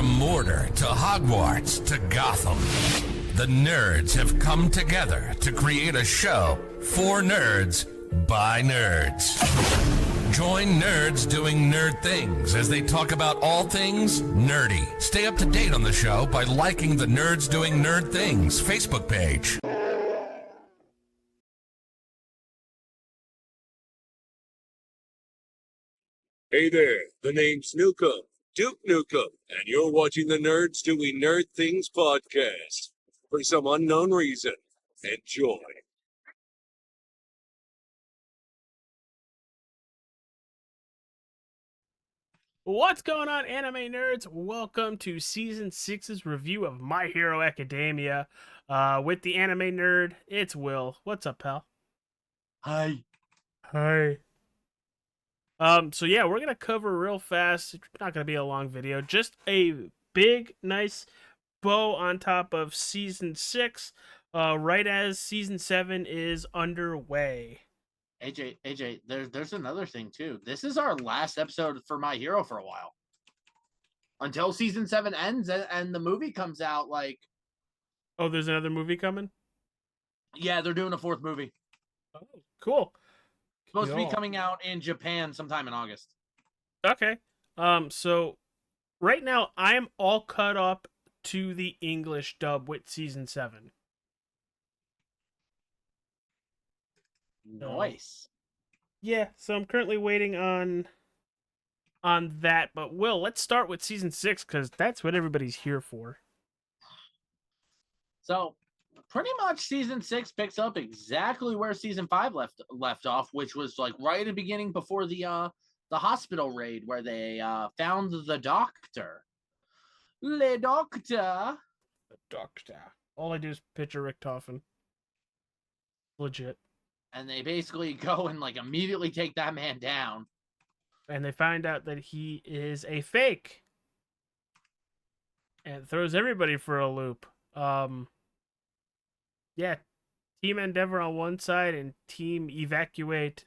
From Mordor to Hogwarts to Gotham, the nerds have come together to create a show for nerds by nerds. Join nerds doing nerd things as they talk about all things nerdy. Stay up to date on the show by liking the Nerds Doing Nerd Things Facebook page. Hey there, the name's Nukem, Duke Nukem, and you're watching the Nerds Doing Nerd Things podcast. For some unknown reason, enjoy. What's going on, anime nerds? Welcome to Season 6's review of My Hero Academia. With the anime nerd, it's Will. What's up, pal? Hi. Hi. So yeah, we're gonna cover real fast. It's not gonna be a long video. Just a big, nice bow on top of Season 6, right as Season 7 is underway. AJ, there's another thing too. This is our last episode for My Hero for a while. Until Season 7 ends and the movie comes out, like... Oh, there's another movie coming? Yeah, they're doing a fourth movie. Oh, cool. Supposed to be coming out in Japan sometime in August. Okay. So right now I'm all cut up to the English dub with Season 7. Nice. Yeah, so I'm currently waiting on that, but Will, let's start with Season 6 because that's what everybody's here for. So pretty much Season 6 picks up exactly where Season 5 left off, which was like right at the beginning before the hospital raid where they found the doctor. Le Doctor. The Doctor. All I do is picture Richtofen. Legit. And they basically go and like immediately take that man down. And they find out that he is a fake. And throws everybody for a loop. Yeah, Team Endeavor on one side and Team Evacuate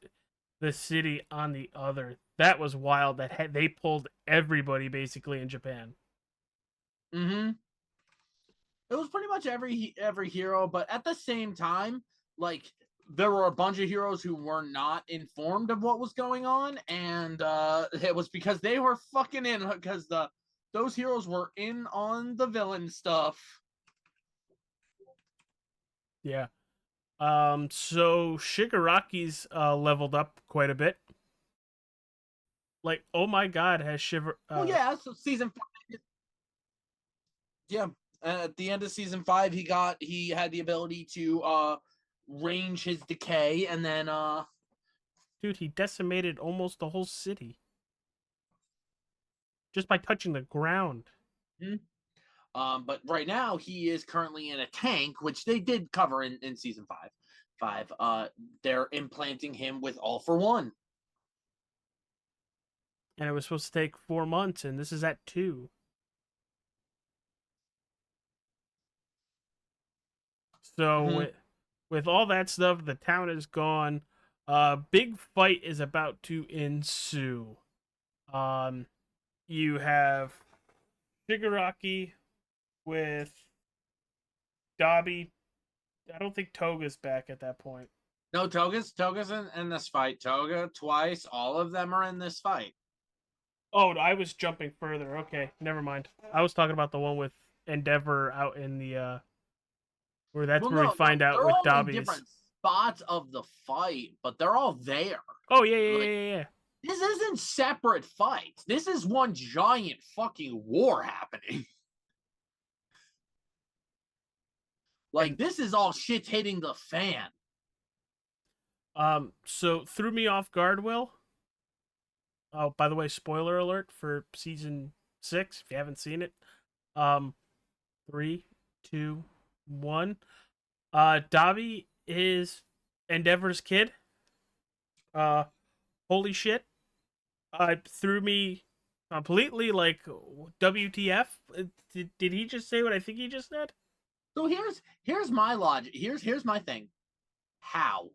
the City on the other. That was wild. They pulled everybody basically in Japan. Mm-hmm. It was pretty much every hero, but at the same time, like there were a bunch of heroes who were not informed of what was going on, and it was because they were fucking in because those heroes were in on the villain stuff. Yeah. So Shigaraki's leveled up quite a bit. Like, oh my god, has Well, yeah, so Season 5. Yeah. At the end of Season 5, he had the ability to range his decay, and then dude, he decimated almost the whole city. Just by touching the ground. Mm-hmm. But right now he is currently in a tank, which they did cover in Season 5. They're implanting him with All for One. And it was supposed to take 4 months, and this is at 2. So with all that stuff, the town is gone. Big fight is about to ensue. You have Shigaraki with Dabi. I don't think Toga's back at that point. No, Toga's in this fight. Toga twice. All of them are in this fight. Oh, I was jumping further. Okay, never mind. I was talking about the one with Endeavor out in the where we find out with Dabi's. Different spots of the fight, but they're all there. Oh yeah. This isn't separate fights. This is one giant fucking war happening. Like, this is all shit hitting the fan. So threw me off guard, Will. Oh, by the way, spoiler alert for Season 6, if you haven't seen it. 3, 2, 1. Dabi is Endeavor's kid. Holy shit. Threw me completely, like, WTF? Did he just say what I think he just said? So here's my logic. Here's my thing. How?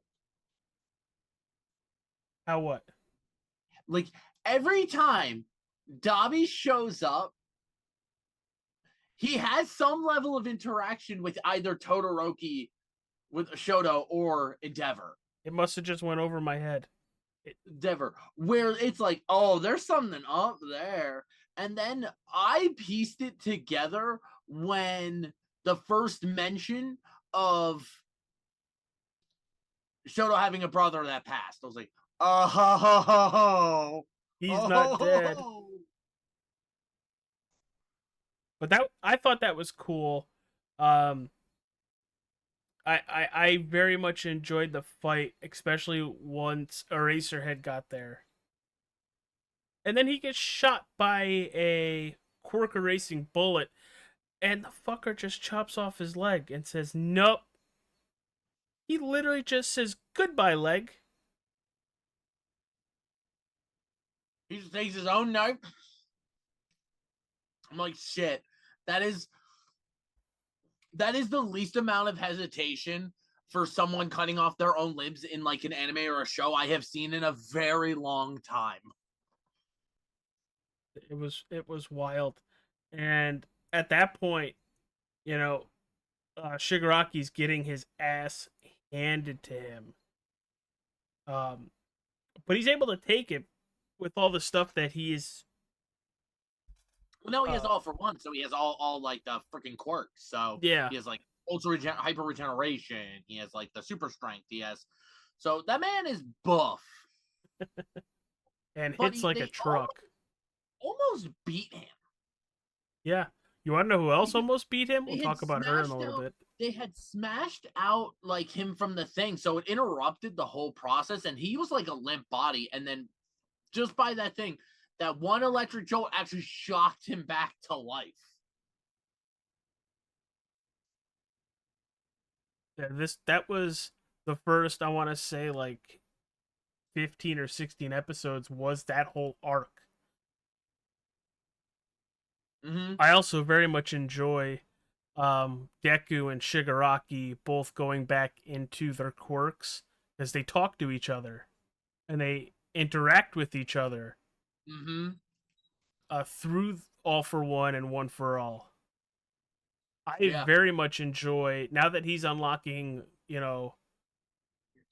How what? Like, every time Dabi shows up, he has some level of interaction with either Todoroki, with Shoto, or Endeavor. It must have just went over my head. Endeavor, where it's like, oh, there's something up there. And then I pieced it together when the first mention of Shoto having a brother that passed. I was like, oh, He's not dead. But that I thought that was cool. Um, I very much enjoyed the fight, especially once Eraserhead got there. And then he gets shot by a quirk erasing bullet, and the fucker just chops off his leg and says, "Nope." He literally just says, "Goodbye, leg." He just takes his own knife. I'm like, shit. That is the least amount of hesitation for someone cutting off their own limbs in like an anime or a show I have seen in a very long time. It was wild. And at that point, you know, Shigaraki's getting his ass handed to him. But he's able to take it with all the stuff that he is. Well, no, he has all for one, so he has all like the freaking quirks. So Yeah. he has like hyper regeneration. He has like the super strength. He has, so that man is buff And but hits like a truck. Almost beat him. Yeah. You want to know who else almost beat him? We'll They talk had about her in a smashed little out- bit. They had smashed out like him from the thing, so it interrupted the whole process, and he was like a limp body. And then just by that thing, that one electric jolt actually shocked him back to life. Yeah, that was the first, I want to say, like 15 or 16 episodes was that whole arc. Mm-hmm. I also very much enjoy Deku and Shigaraki both going back into their quirks as they talk to each other and they interact with each other Mm-hmm. through All for One and One for All. I very much enjoy, now that he's unlocking, you know,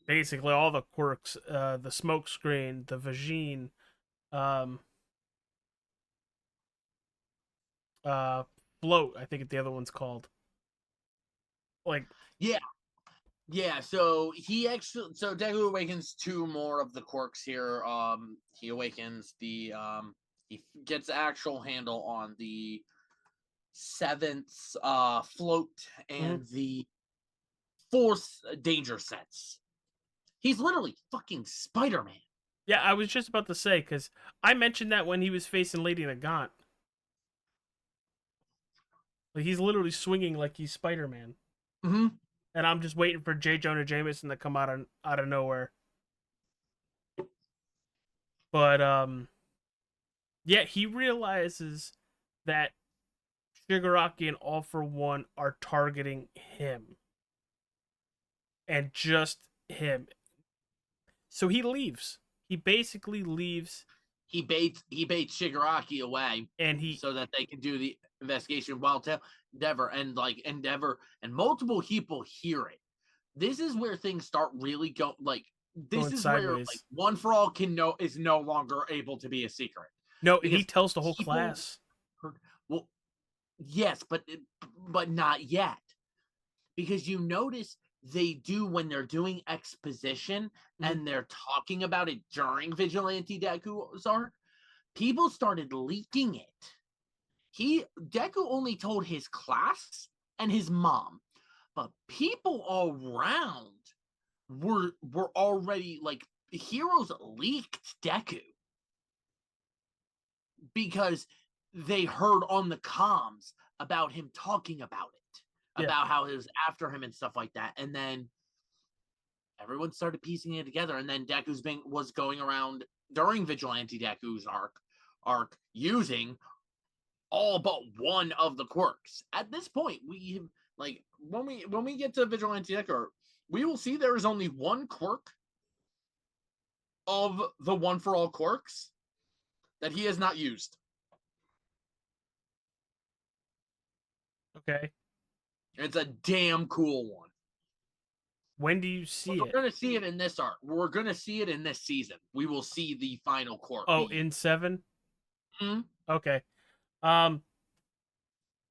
basically all the quirks, the smoke screen, the Vagine, float, I think the other one's called. Like, Yeah, so Deku awakens two more of the quirks here. He awakens he gets actual handle on the seventh float and the fourth danger sense. He's literally fucking Spider-Man. yeah, I was just about to say, because I mentioned that when he was facing Lady Nagant. Like, he's literally swinging like he's Spider-Man. Mm-hmm. And I'm just waiting for J. Jonah Jameson to come out of nowhere. But yeah, he realizes that Shigaraki and All for One are targeting him. And just him. So he leaves. He basically leaves. He baits Shigaraki away, and so that they can do the investigation while Endeavor and multiple people hear it. This is where things start really going sideways. Where like One for All is no longer able to be a secret. No, he tells the whole class. Well, yes, but not yet, because you notice they do when they're doing exposition and they're talking about it during Vigilante Deku's arc. People started leaking it. Deku only told his class and his mom, but people around were already like, heroes leaked Deku because they heard on the comms about him talking about it, about how it was after him and stuff like that. And then everyone started piecing it together. And then Deku's was going around during Vigilante Deku's arc using all but one of the quirks. At this point, we like when we get to Vigilante Deku, we will see there is only one quirk of the One for All quirks that he has not used. Okay. It's a damn cool one. When do you see We're it? gonna see it in this arc. We're gonna see it in this season. We will see the final court. Oh, in 7? Mhm. Okay. Um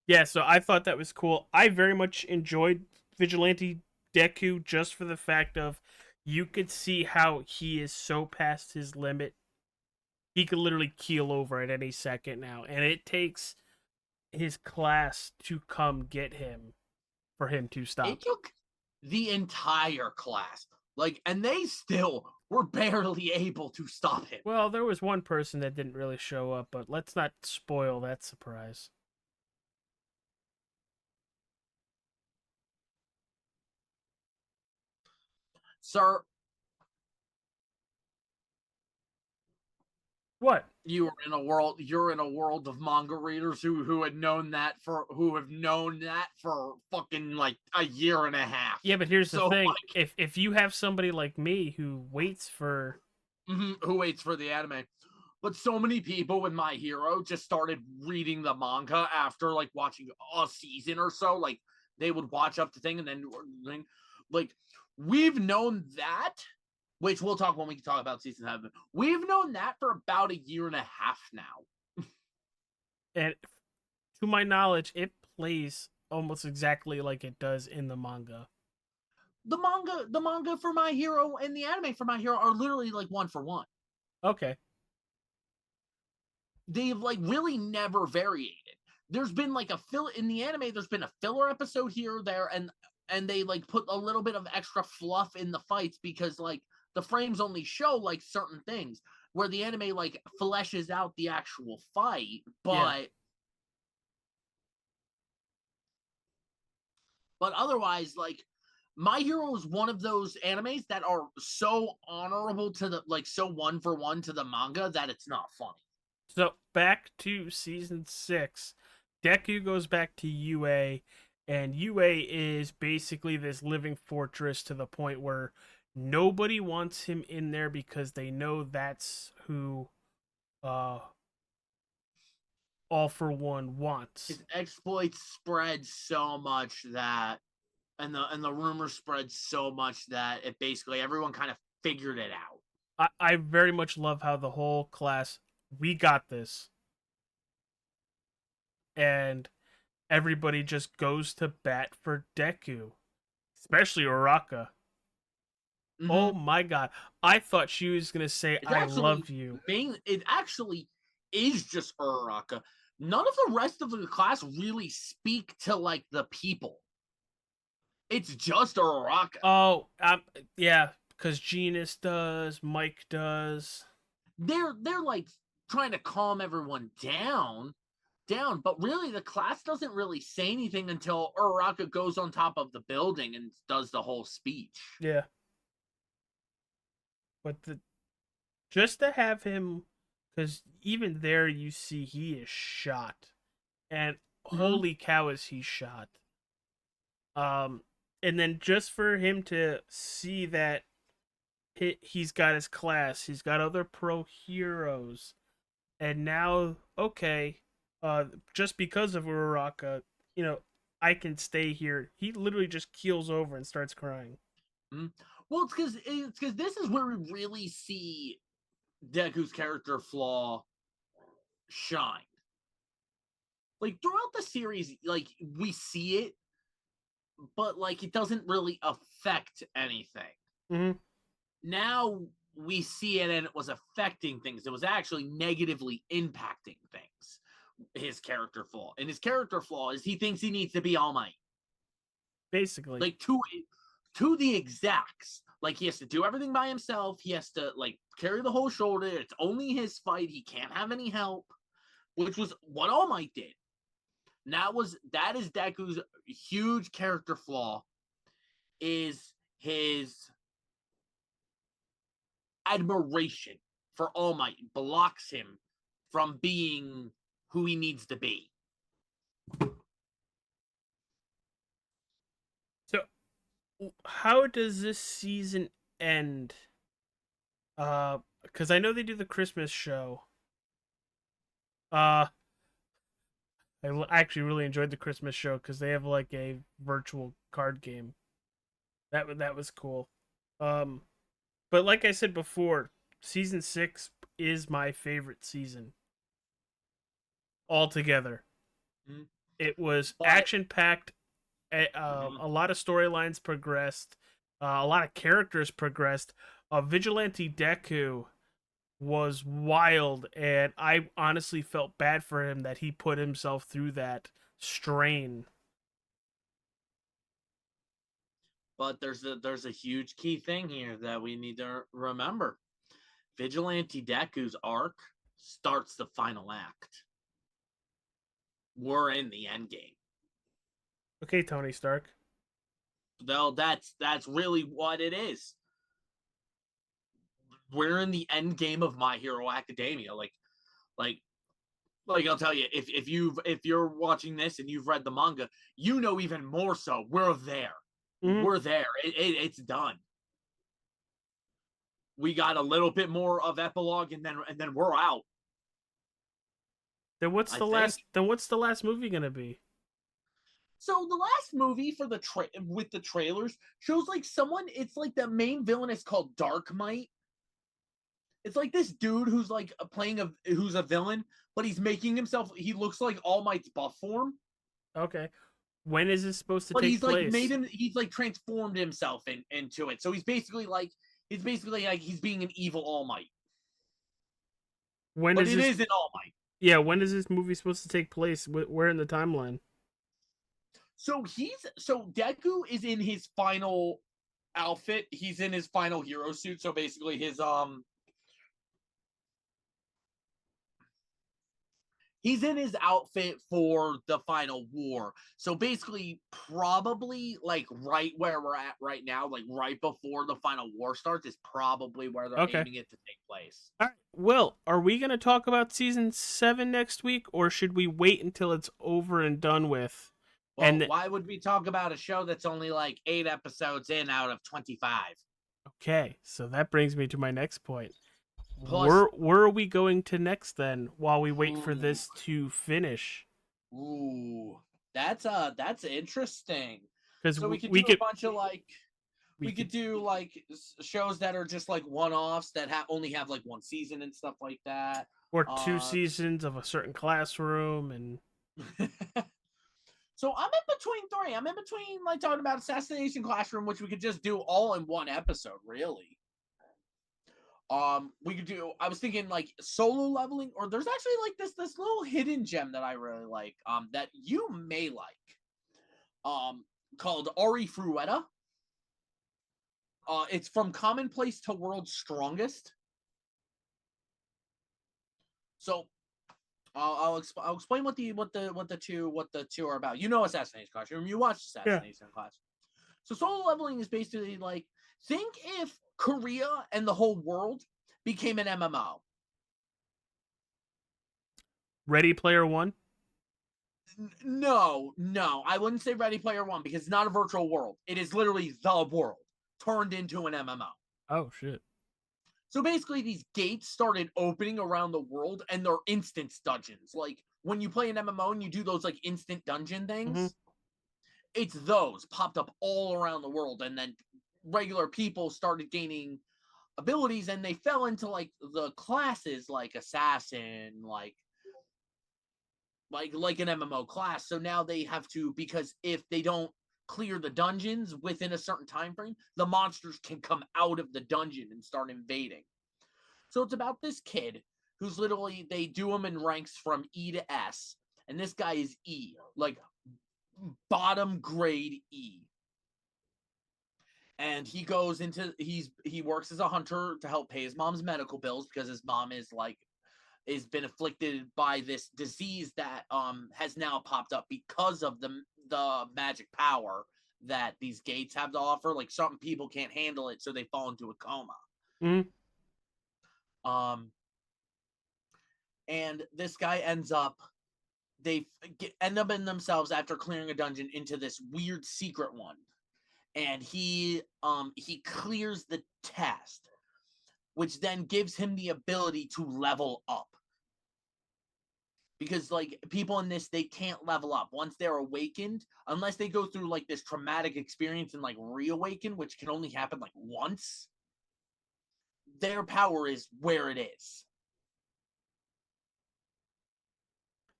yeah, so I thought that was cool. I very much enjoyed Vigilante Deku just for the fact of you could see how he is so past his limit. He could literally keel over at any second now, and it takes his class to come get him for him to stop. It took the entire class, and they still were barely able to stop him. Well, there was one person that didn't really show up, but let's not spoil that surprise. Sir, What? you're in a world of manga readers who have known that for fucking like a year and a half. Yeah, but here's the So, thing: if you have somebody like me who waits for, who waits for the anime? But so many people with My Hero just started reading the manga after like watching a season or so. Like they would watch up the thing and then like we've known that, which we'll talk when we talk about season 7. We've known that for about a year and a half now. and to my knowledge, it plays almost exactly like it does in the manga. The manga for My Hero and the anime for My Hero are literally like one for one. Okay. They've like really never variated. There's been like a fill in the anime. There's been a filler episode here or there, and they like put a little bit of extra fluff in the fights because like the frames only show like certain things where the anime like fleshes out the actual fight, but otherwise like My Hero is one of those animes that are so honorable to the like so one for one to the manga that it's not funny. So back to season 6, Deku goes back to UA, and UA is basically this living fortress to the point where nobody wants him in there because they know that's who uh All for One wants. His exploits spread so much that and the rumors spread so much that it basically everyone kind of figured it out. I very much love how the whole class, we got this, and everybody just goes to bat for Deku, especially Uraka. Oh my god. I thought she was going to say, I love you. It actually is just Uraraka. None of the rest of the class really speak to like the people. It's just Uraraka. Oh, yeah, because Genus does, Mike does. They're like trying to calm everyone down, but really the class doesn't really say anything until Uraraka goes on top of the building and does the whole speech. Yeah. But just to have him, because even there you see he is shot, and holy cow is he shot. And then just for him to see that he's got his class, he's got other pro heroes, and now okay, just because of Uraraka, I can stay here. He literally just keels over and starts crying. Well, it's because this is where we really see Deku's character flaw shine. Like throughout the series, like we see it, but like it doesn't really affect anything. Mm-hmm. Now we see it and it was affecting things. It was actually negatively impacting things. His character flaw. And his character flaw is he thinks he needs to be All Might. Basically. Like to the exacts. Like he has to do everything by himself. He has to like carry the whole shoulder. It's only his fight. He can't have any help. Which was what All Might did. That is Deku's huge character flaw. Is his admiration for All Might blocks him from being who he needs to be. So, how does this season end? Because I know they do the Christmas show. I actually really enjoyed the Christmas show because they have like a virtual card game. That was cool. Um, but like I said before, season 6 is my favorite season altogether. Mhm. It was But action packed. A lot of storylines progressed. A lot of characters progressed. Vigilante Deku was wild, and I honestly felt bad for him that he put himself through that strain. but there's a huge key thing here that we need to remember. Vigilante Deku's arc starts the final act. We're in the end game. Okay, Tony Stark. Though that's really what it is. We're in the end game of My Hero Academia. Like like I'll tell you, if you're watching this and you've read the manga, you know even more so. We're there. Mm-hmm. We're there. It's done. We got a little bit more of epilogue, and then we're out. Then what's I the think. last? Then what's the last movie gonna be? So the last movie for with the trailers shows like someone. It's like the main villain is called Dark Might. It's like this dude who's like who's a villain, but he's making himself. He looks like All Might's buff form, Okay, when is this supposed to but take he's like place? made him. He's like transformed himself into it. So he's basically like he's being an evil All Might, When but is it this? is an All Might. Yeah, when is this movie supposed to take place? Where in the timeline? So Deku is in his final outfit. He's in his final hero suit. So basically he's in his outfit for the final war. So basically, probably like right where we're at right now, like right before the final war starts, is probably where they're Okay. aiming it to take place. All right. Will, are we gonna talk about season 7 next week, or should we wait until it's over and done with? Well, And why would we talk about a show that's only like 8 episodes in out of 25? okay, so that brings me to my next point. Plus, Where are we going to next then? While we wait for this to finish, ooh, that's interesting. because So we could we do a could bunch of like we could do like shows that are just like one-offs that only have like one season and stuff like that. or 2 seasons of a certain classroom and So I'm in between three. I'm in between like talking about Assassination Classroom, which we could just do all in one episode, really. We could do. I was thinking like Solo Leveling, or there's actually like this little hidden gem that I really like. That you may like. Called Ari Fruetta. It's from Commonplace to World's Strongest. So I'll explain what the two are about. You know Assassination Classroom. You watched Assassination Classroom. So Solo Leveling is basically like, think if Korea and the whole world became an MMO. Ready Player One. No, I wouldn't say Ready Player One because it's not a virtual world. It is literally the world turned into an MMO. Oh shit. So basically, these gates started opening around the world, and they're instance dungeons. Like when you play an MMO and you do those like instant dungeon things, it's those popped up all around the world, and then regular people started gaining abilities, and they fell into like the classes like assassin, like an MMO class. So now they have to, because if they don't clear the dungeons within a certain time frame, the monsters can come out of the dungeon and start invading. So it's about this kid who's literally, they do him in ranks from E to S, and this guy is E, like bottom grade E. And he goes into, he works as a hunter to help pay his mom's medical bills because his mom is been afflicted by this disease that has now popped up because of the magic power that these gates have to offer. Like certain people can't handle it, so they fall into a coma. And this guy ends up, end up in themselves after clearing a dungeon into this weird secret one, and he clears the test, which then gives him the ability to level up. because like people in this, they can't level up once they're awakened unless they go through like this traumatic experience and like reawaken, which can only happen like once. Their power is where it is.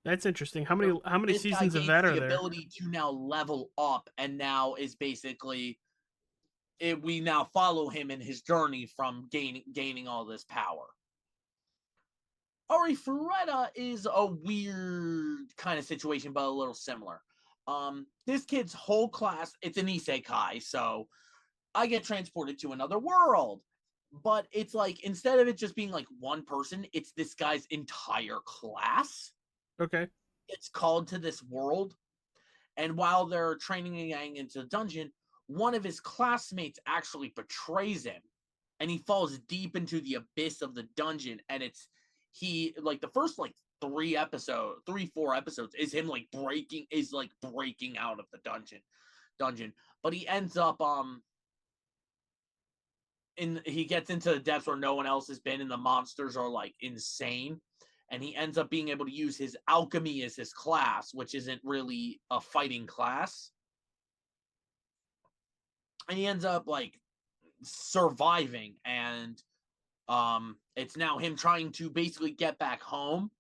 That's interesting. How many This guy seasons of gains that are the there? ability to now level up, and now is basically we now follow him in his journey from gaining all this power. Arifureta is a weird kind of situation, but a little similar. This kid's whole class, it's an isekai, so I get transported to another world. But it's like, instead of it just being like one person, it's this guy's entire class. Okay. It's called to this world. And while they're training and getting into the dungeon, one of his classmates actually betrays him. And he falls deep into the abyss of the dungeon. And he like the first like 4 episodes is him like breaking out of the dungeon. But he ends up he gets into the depths where no one else has been, and the monsters are like insane. And he ends up being able to use his alchemy as his class, which isn't really a fighting class. And he ends up like surviving, and it's now him trying to basically get back home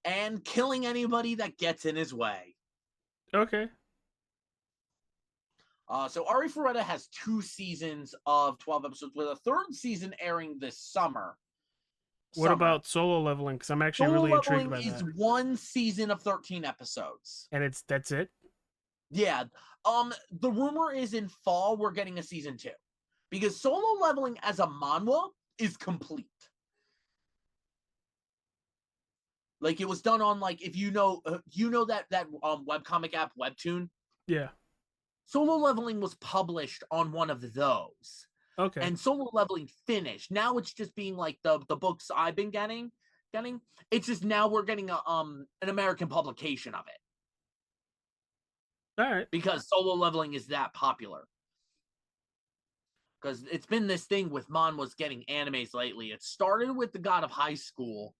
and killing anybody that gets in his way. Okay. So Arifureta has 2 seasons of 12 episodes, with a 3rd season airing this summer. What about Solo Leveling? Because I'm actually Solo really intrigued Leveling by that. is 1 season of 13 episodes. And that's it? Yeah. The rumor is in fall we're getting a season 2. Because Solo Leveling as a manhwa is complete. Like, it was done on, like, if you know that webcomic app Webtoon? Yeah. Solo Leveling was published on one of those. Okay. And Solo Leveling finished. Now it's just being like the books I've been getting. It's just now we're getting an American publication of it. All right. Because Solo Leveling is that popular. Because it's been this thing with manhwas getting animes lately. It started with The God of High School.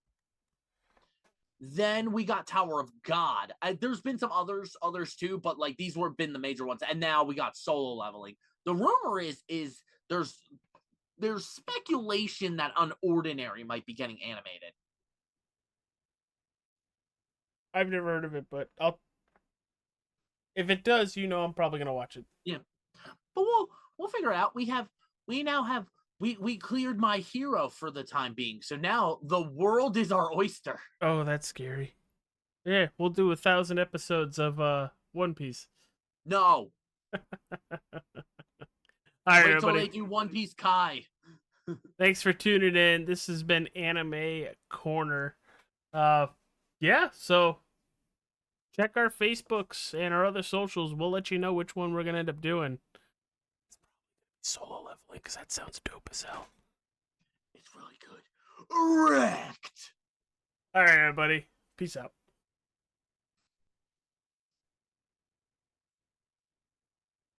Then we got Tower of God. There's been some others too, but like these were been the major ones. And now we got Solo Leveling. The rumor is there's speculation that Unordinary might be getting animated. I've never heard of it, but if it does, I'm probably gonna watch it. Yeah, but we'll figure it out. We cleared My Hero for the time being, so now the world is our oyster. Oh, that's scary. Yeah, we'll do 1,000 episodes of One Piece. No. All right, wait till everybody. they do One Piece Kai. Thanks for tuning in. This has been Anime Corner. Yeah, so check our Facebooks and our other socials. We'll let you know which one we're gonna end up doing. It's probably Solo Leveling, because that sounds dope as hell. It's really good. Wrecked. All right, everybody. Peace out.